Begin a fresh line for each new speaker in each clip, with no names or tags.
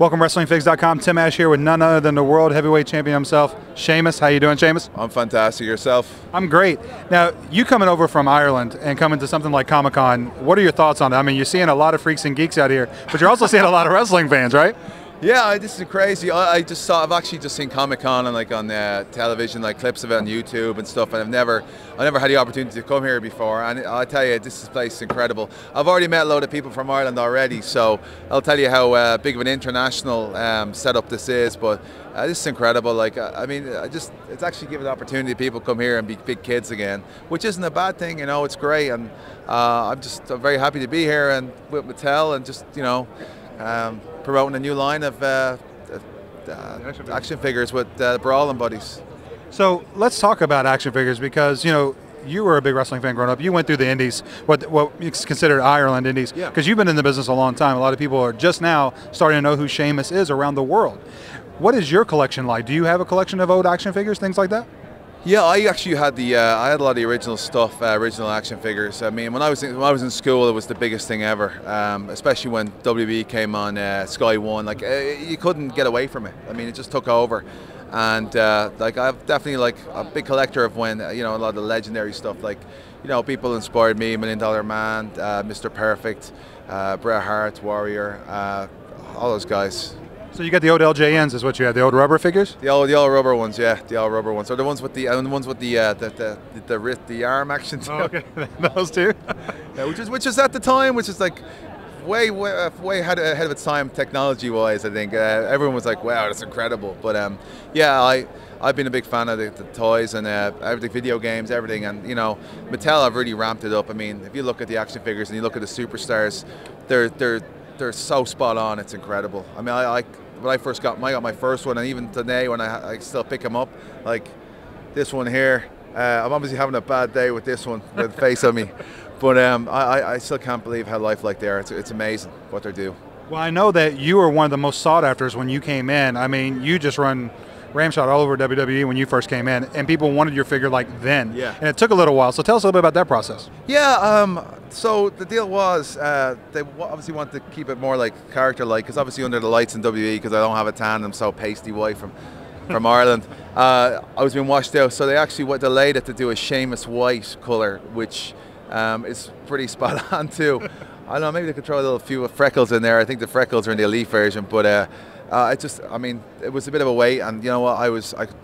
Welcome, WrestlingFigs.com. Tim Ash here with none other than the World Heavyweight Champion himself, Sheamus. How you doing, Sheamus?
I'm fantastic. Yourself?
I'm great. Now, you coming over from Ireland and coming to something like Comic-Con, what are your thoughts on that? I mean, you're seeing a lot of freaks and geeks out here, but you're also seeing a lot of wrestling fans, right?
Yeah, this is crazy. I've actually just seen Comic-Con and on television, like clips of it on YouTube and stuff, and I've never had the opportunity to come here before. And I tell you, this place is incredible. I've already met a load of people from Ireland already, so I'll tell you how big of an international setup this is. But this is incredible. It's actually given the opportunity people come here and be big kids again, which isn't a bad thing. You know, it's great, and I'm very happy to be here and with Mattel and just promoting a new line of action figures with Brawling Buddies.
So let's talk about action figures because, you were a big wrestling fan growing up. You went through the indies, what is considered Ireland indies, because you've been in the business a long time. A lot of people are just now starting to know who Sheamus is around the world. What is your collection like? Do you have a collection of old action figures, things like that?
Yeah, I actually had I had a lot of the original stuff, original action figures. I mean, when I was in school, it was the biggest thing ever. Especially when WWE came on Sky One, you couldn't get away from it. I mean, it just took over. And I'm definitely a big collector of when a lot of the legendary stuff. People inspired me: $1 Million Man, Mr. Perfect, Bret Hart, Warrior, all those guys.
So you got the old LJNs, is what you had, the old rubber figures?
The old rubber ones, yeah, the old rubber ones. Or the ones with the the arm action. Too.
Oh, okay, those two.
Yeah, which is at the time, which is way ahead of its time technology-wise. I think everyone was like, "Wow, that's incredible." But I've been a big fan of the toys and the video games, everything. And Mattel have really ramped it up. I mean, if you look at the action figures and you look at the superstars, they're so spot on. It's incredible. I mean, when I got my first one, and even today when I still pick them up, like this one here. I'm obviously having a bad day with this one, the face on me, but I still can't believe how lifelike they are. It's amazing what they do.
Well, I know that you were one of the most sought afters when you came in. I mean, you just run ramshot all over WWE when you first came in, and people wanted your figure then.
Yeah.
And it took a little while. So tell us a little bit about that process.
Yeah. So the deal was they obviously want to keep it more character-like, because obviously under the lights in WWE, because I don't have a tan, I'm so pasty white from Ireland. I was being washed out, so they actually delayed it to do a Sheamus white colour, which is pretty spot on too. I don't know, maybe they could throw a few freckles in there. I think the freckles are in the Elite version, but it was a bit of a wait, and you know what?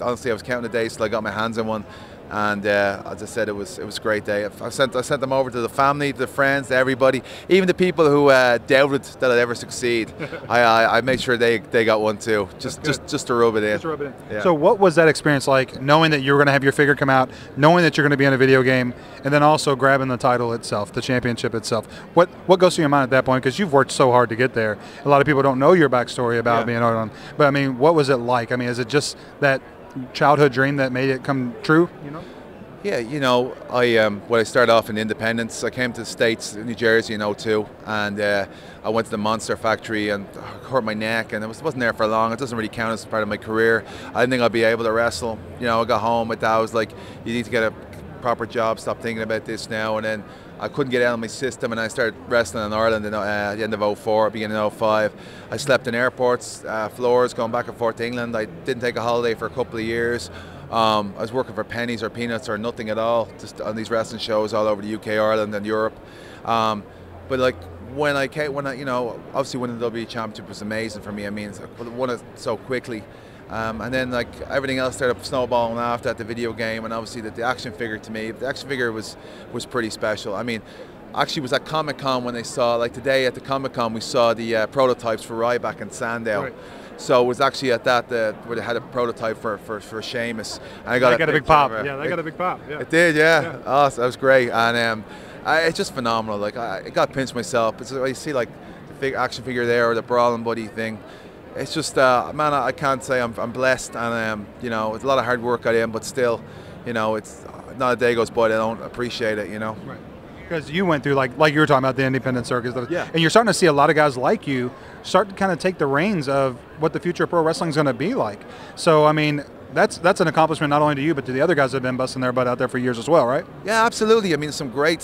Honestly, I was counting the days till I got my hands on one. And as I said, it was a great day. I sent them over to the family, to the friends, to everybody, even the people who doubted that I'd ever succeed. I made sure they got one too, just to rub it in.
Just to rub it in.
Yeah.
So what was that experience like, knowing that you were going to have your figure come out, knowing that you're going to be in a video game, and then also grabbing the title itself, the championship itself? What goes through your mind at that point? Because you've worked so hard to get there. A lot of people don't know your backstory about being on. But I mean, what was it like? I mean, is it just that childhood dream that made it come true?
Yeah, when I started off in Independence, I came to the States, New Jersey in '02, and I went to the Monster Factory and hurt my neck, and I wasn't there for long. It doesn't really count as part of my career. I didn't think I'd be able to wrestle. I got home, my dad was like, "You need to get a proper job, stop thinking about this now." And then I couldn't get out of my system, and I started wrestling in Ireland at the end of '04, beginning of '05. I slept in airports, floors, going back and forth to England. I didn't take a holiday for a couple of years. I was working for pennies or peanuts or nothing at all, just on these wrestling shows all over the UK, Ireland, and Europe. But when I obviously winning the WWE Championship was amazing for me. I mean, I won it so quickly. And then everything else started snowballing after that, the video game, and obviously the action figure. To me, the action figure was pretty special. I mean, actually was at Comic-Con when they saw, today at the Comic-Con we saw the prototypes for Ryback and Sandow. Right. So it was actually at that where they had a prototype for Sheamus. And I got
a big pop. Yeah, they got a big pop. Yeah.
It did, yeah. Oh, so that was great. And it's just phenomenal. I got pinched myself. It's I see the action figure there, or the Brawling Buddy thing. It's just, man, I can't say I'm blessed, and it's a lot of hard work I am, but still, it's not a day goes by that I don't appreciate it,
Right. Because you went through, like you were talking about, the independent circus.
Yeah.
And you're starting to see a lot of guys like you start to kind of take the reins of what the future of pro wrestling is going to be like. So, I mean, that's an accomplishment not only to you but to the other guys that have been busting their butt out there for years as well, right?
Yeah, absolutely. I mean, some great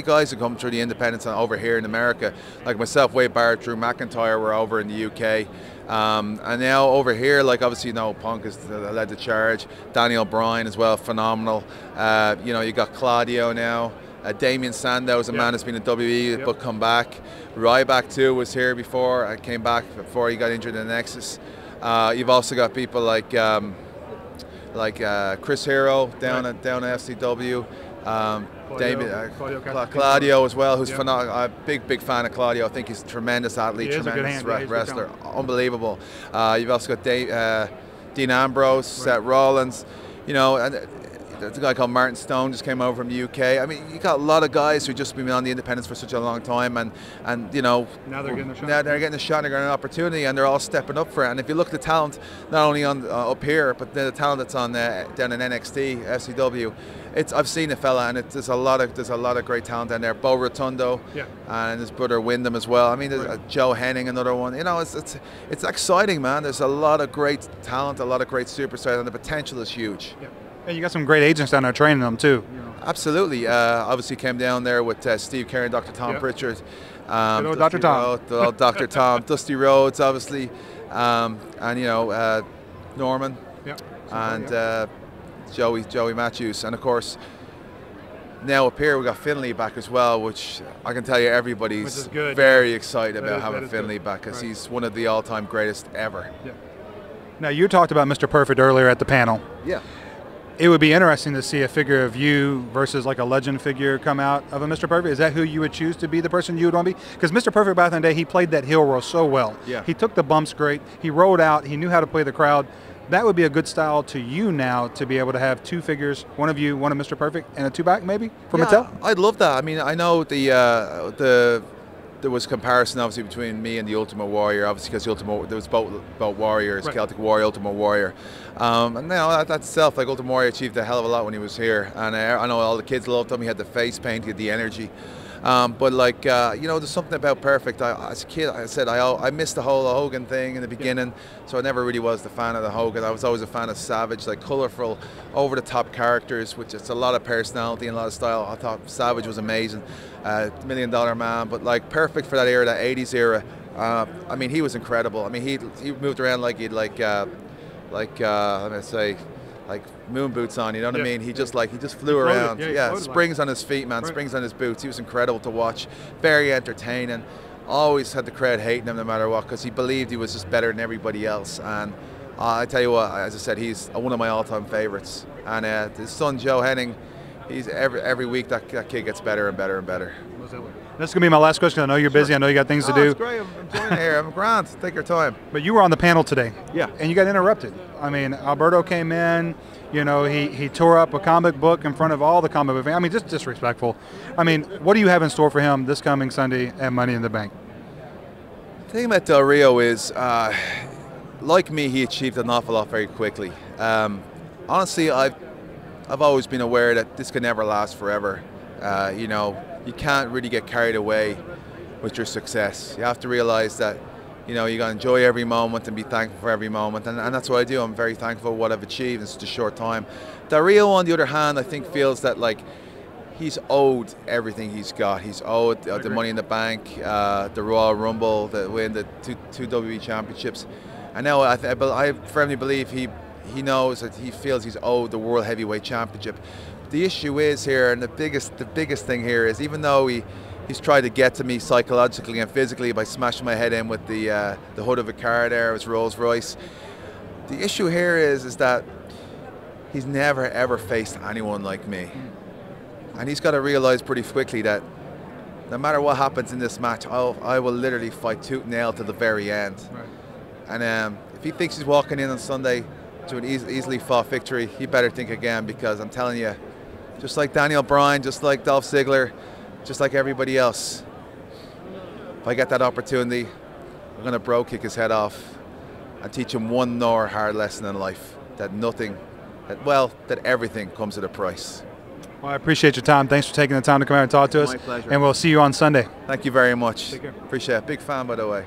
guys who come through the independents and over here in America, like myself, Wade Barrett, Drew McIntyre were over in the UK. And now over here, like obviously, Punk has led the charge. Daniel Bryan as well, phenomenal. You got Claudio now. Damien Sandow is a man that's been in WWE but come back. Ryback too was here before. Came back before he got injured in the Nexus. You've also got people like Chris Hero down at FCW. Claudio as well, who's phenomenal. I'm a big fan of Claudio. I think he's a tremendous athlete, tremendous wrestler, unbelievable. You've also got Dean Ambrose, Seth Rollins, and there's a guy called Martin Stone just came over from the UK. I mean, you got a lot of guys who just been on the independents for such a long time, and now they're getting a shot. Now they're getting a shot, they're getting an opportunity, and they're all stepping up for it. And if you look at the talent, not only on up here, but the talent that's on down in NXT, FCW, I've seen the fella, and there's a lot of great talent down there. Bo Rotundo, and his brother Wyndham as well. I mean, there's Joe Henning, another one. It's exciting, man. There's a lot of great talent, a lot of great superstars, and the potential is huge. Yeah.
And you got some great agents down there training them too.
Absolutely. Obviously came down there with Steve Carey and Dr. Tom Pritchard.
Dr. Tom.
Dr. Tom. Dusty Rhodes, obviously. And, Norman. And Joey Matthews. And, of course, now up here we got Finlay back as well, which I can tell you everybody's very excited about having Finlay back, because he's one of the all-time greatest ever. Yeah.
Now, you talked about Mr. Perfect earlier at the panel.
Yeah.
It would be interesting to see a figure of you versus like a legend figure come out of a Mr. Perfect. Is that who you would choose to be the person you would want to be? Because Mr. Perfect back in the day, he played that heel roll so well.
Yeah.
He took the bumps great. He rolled out. He knew how to play the crowd. That would be a good style to you now, to be able to have two figures, one of you, one of Mr. Perfect, and a two-back maybe from Mattel?
I'd love that. I mean, I know there was comparison obviously between me and the Ultimate Warrior, obviously because there was both warriors, Celtic Warrior, Ultimate Warrior. And now that itself, like Ultimate Warrior achieved a hell of a lot when he was here, and I know all the kids loved him. He had the face paint, he had the energy. But like, there's something about Perfect. As a kid, I said I missed the whole Hogan thing in the beginning, so I never really was the fan of the Hogan. I was always a fan of Savage, like colourful, over-the-top characters, which it's a lot of personality and a lot of style. I thought Savage was amazing, $1 Million Man, but like Perfect for that era, that 80s era. I mean, he was incredible. I mean, he moved around like he'd like moon boots on, you know what I mean? He just flew around. Springs on his feet, man. Springs on his boots. He was incredible to watch. Very entertaining. Always had the crowd hating him no matter what, because he believed he was just better than everybody else. And I tell you what, as I said, he's one of my all-time favorites. And his son Joe Henning, he's every week that kid gets better and better and better.
That's going to be my last question. I know you're busy. I know you got things to do.
It's great. I'm enjoying it here. I'm grand. Take your time.
But you were on the panel today.
Yeah.
And you got interrupted. I mean, Alberto came in. He tore up a comic book in front of all the comic book fans. I mean, just disrespectful. I mean, what do you have in store for him this coming Sunday at Money in the Bank?
The thing about Del Rio is, like me, he achieved an awful lot very quickly. Honestly, I've always been aware that this can never last forever. You can't really get carried away with your success. You have to realize that, you got to enjoy every moment and be thankful for every moment. And that's what I do. I'm very thankful for what I've achieved in such a short time. Del Rio, on the other hand, I think feels that like he's owed everything he's got. He's owed the Money in the Bank, the Royal Rumble, the win, the two WWE championships. And now I firmly believe he knows that he feels he's owed the World Heavyweight Championship. The issue is here, and the biggest thing here is, even though he's tried to get to me psychologically and physically by smashing my head in with the hood of a car there, his Rolls Royce. The issue here is that he's never ever faced anyone like me, and he's got to realize pretty quickly that no matter what happens in this match, I will literally fight tooth and nail to the very end. Right. And if he thinks he's walking in on Sunday to an easily fought victory, he better think again, because I'm telling you, just like Daniel Bryan, just like Dolph Ziggler, just like everybody else, if I get that opportunity, I'm going to bro kick his head off and teach him one more hard lesson in life, that everything comes at a price.
Well, I appreciate your time. Thanks for taking the time to come out and talk to us.
My pleasure.
And we'll see you on Sunday.
Thank you very much.
Take care.
Appreciate it. Big fan, by the way.